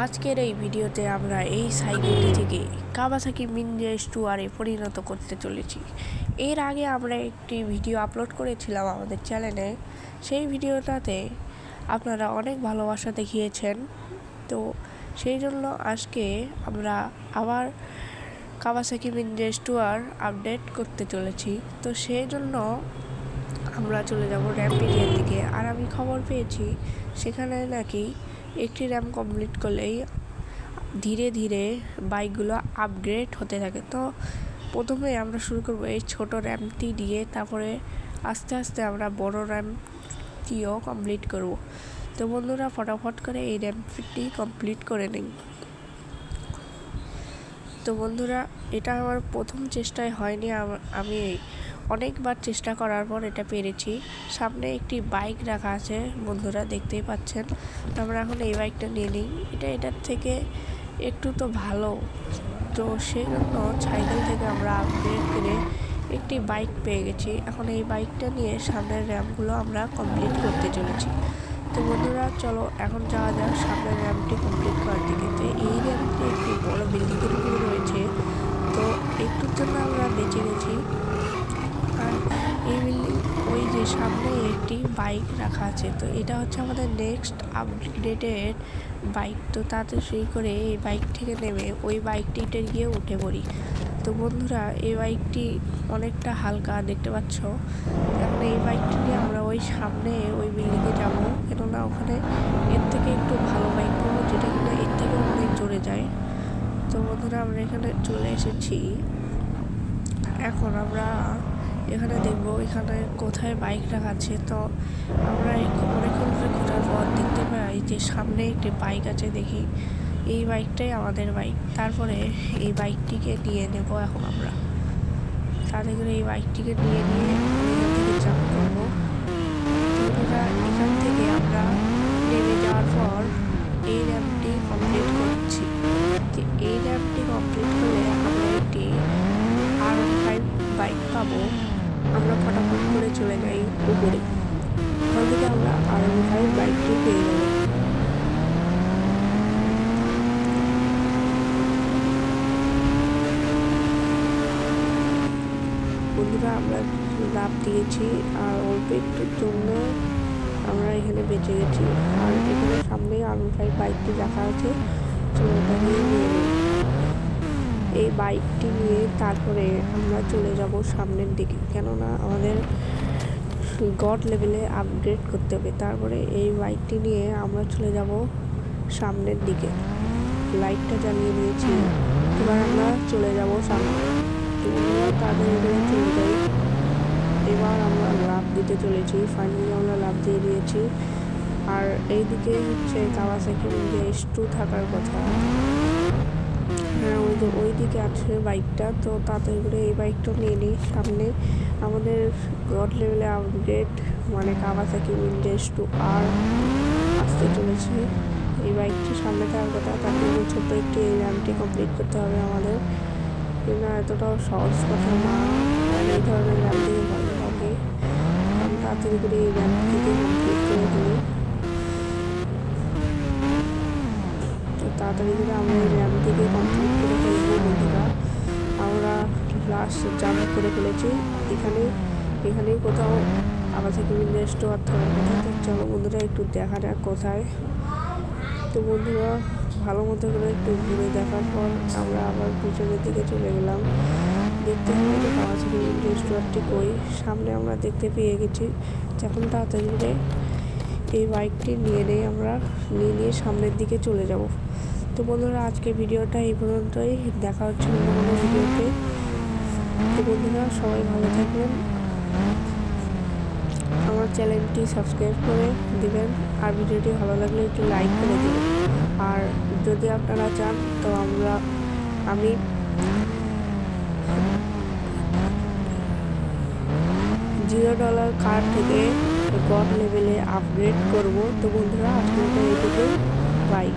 আজকের এই ভিডিওতে আমরা এই সাইকেলটি থেকে কাওয়াসাকি নিনজা H2R পরিণত করতে চলেছি। এর আগে আমরা একটি ভিডিও আপলোড করেছিলাম আমাদের চ্যানেলে। সেই ভিডিওটাতে আপনারা অনেক ভালোবাসা দেখিয়েছেন, তো সেই জন্য আজকে আমরা আবার কাওয়াসাকি নিনজা H2R আপডেট করতে চলেছি। তো সেই জন্য আমরা চলে যাব র্যাম্পিডিয়ার দিকে। আর আমি খবর পেয়েছি সেখানে নাকি একটি র্যাম্প কমপ্লিট করলেই ধীরে ধীরে বাইকগুলো আপগ্রেড হতে থাকে। তো প্রথমে আমরা শুরু করব এই ছোট র্যাম্পটি দিয়ে, তারপরে আস্তে আস্তে আমরা বড় র্যাম্পটিও কমপ্লিট করব। তো বন্ধুরা, ফটাফট করে এই র্যাম্পটি কমপ্লিট করে নিন। তো বন্ধুরা, এটা আমার প্রথম চেষ্টায় হয়নি, আমি অনেকবার চেষ্টা করার পর এটা পেরেছি। সামনে একটি বাইক রাখা আছে বন্ধুরা, দেখতেই পাচ্ছেন। তো আমরা এখন এই বাইকটা নিয়ে নিই। এটার থেকে একটু তো ভালো, তো সেই জন্য সাইকেল থেকে আমরা আপগ্রেড করে একটি বাইক পেয়ে গেছি। এখন এই বাইকটা নিয়ে সামনের র্যাম্পগুলো আমরা কমপ্লিট করতে চলেছি। তো বন্ধুরা, চলো এখন যাওয়া যাক সামনের র্যাম্পটি কমপ্লিট করার দিকে। তো এই র্যাম্পটি একটি বড় বিল্ডিংয়ের উপরে রয়েছে, তো একটুর জন্য আমরা বেঁচে গেছি। আর এই বিল্ডিং, ওই যে সামনে একটি বাইক রাখা আছে, তো এটা হচ্ছে আমাদের নেক্সট আপগ্রেডেড বাইক। তো তাতে সেই করে এই বাইক থেকে নেমে ওই বাইকটিতে গিয়ে উঠে পড়ি। তো বন্ধুরা, এই বাইকটি অনেকটা হালকা, দেখতে পাচ্ছ। এখন এই বাইকটি নিয়ে আমরা ওই সামনে ওই বিল্ডিংয়ে যাবো, কেননা ওখানে এর থেকে একটু ভালো বাইক পাবো, যেটা কিনা এর থেকেও অনেক জোরে যায়। তো বন্ধুরা, আমরা এখানে চলে এসেছি। এখন আমরা এখানে দেখবো এখানে কোথায় বাইক রাখা আছে। তো আমরা অনেকক্ষণ ধরে খোঁজার পর দেখতে পাই যে সামনে একটি বাইক আছে। দেখি এই বাইকটাই আমাদের বাইক। তারপরে এই বাইকটিকে নিয়ে নেব এখন আমরা। তাতে করে এই বাইকটিকে নিয়ে এখান থেকে জাম্প করবো। এখান থেকে আমরা নেমে যাওয়ার পর এই র্যাম্পটি কমপ্লিট করছি। যে এই র্যাম্পটি কমপ্লিট করলে আমরা একটি R15 বাইক পাবো। আমরা ফটাফট করে চলে যাই উপরে। ওখান থেকে আমরা R15 বাইকটি পেয়ে যাবো। বন্ধুরা, আমরা লাভ দিয়েছি আর অল্প একটুর জন্য আমরা এখানে বেঁচে গেছি। আর এখানে সামনে R15 বাইকটি রাখা আছে, ওটাকে নিয়ে নিই। এই বাইকটি নিয়ে তারপরে আমরা চলে যাব সামনের দিকে, কেননা আমাদের গড লেভেলে আপগ্রেড করতে হবে। তারপরে এই বাইকটি নিয়ে আমরা চলে যাব সামনের দিকে। লাইটটা জ্বালিয়ে নিয়েছি, এবার আমরা চলে যাব সামনে। তাদের এখানে চলে যাই। এবার আমরা লাভ দিতে চলেছি। ফাইনালি আমরা লাভ দিয়ে দিয়েছি। আর এইদিকে হচ্ছে কাওয়াসাকি নিনজা H2 থাকার কথা। হ্যাঁ, ওই দিকে আছে বাইকটা। তো তাতে করে এই বাইকটা নিয়ে নিই। সামনে আমাদের গড লেভেলে আপগ্রেড মানে কাওয়াসাকি নিনজা H2R আসতে চলেছে। এই বাইকটি সামনে থাকার কথা। তার জন্য ছোট্ট একটি এই র্যাম্পটি কমপ্লিট করতে হবে আমাদের, কিন্তু এতটাও সহজ কথা না। এই ধরনের র্যাম্প থেকে ভালো লাগে। আমি তাড়াতাড়ি করে এই র্যাম্প থেকে কমপ্লিট করে দিই। তো তাড়াতাড়ি করে আমরা এই র্যাম্প থেকে কমপ্লিট করে ফেলবো বন্ধুরা। আমরা লাস্ট জাম্প করে ফেলেছি। এখানেই কোথাও কাওয়াসাকি নিনজা H2R থাকার কথা। তো চলো বন্ধুরা, একটু দেখা যাক কোথায়। তো বন্ধুরা, ভালো মতো করে একটু ঘুরে দেখার পর আমরা আবার পিছনের দিকে চলে গেলাম। দেখতে হবে যে কাওয়াসাকি নিনজা H2R কই। সামনে আমরা দেখতে পেয়ে গেছি। যখন তাড়াতাড়ি করে এই বাইকটি নিয়ে নিয়ে সামনের দিকে চলে যাব। তো বন্ধুরা, আজকে ভিডিওটা এই পর্যন্তই। দেখা হচ্ছে অন্য কোনো ভিডিওতে। তো বন্ধুরা, সবাই ভালো থাকবেন। আমার চ্যানেলটি সাবস্ক্রাইব করে দিবেন, আর ভিডিওটি ভালো লাগলে একটু লাইক করে দেবেন। আর যদি আপনারা চান তো আমি $0 কার থেকে গড লেভেলে আপগ্রেড করব। তো বন্ধুরা, আজকে এইটুকুই। বাই।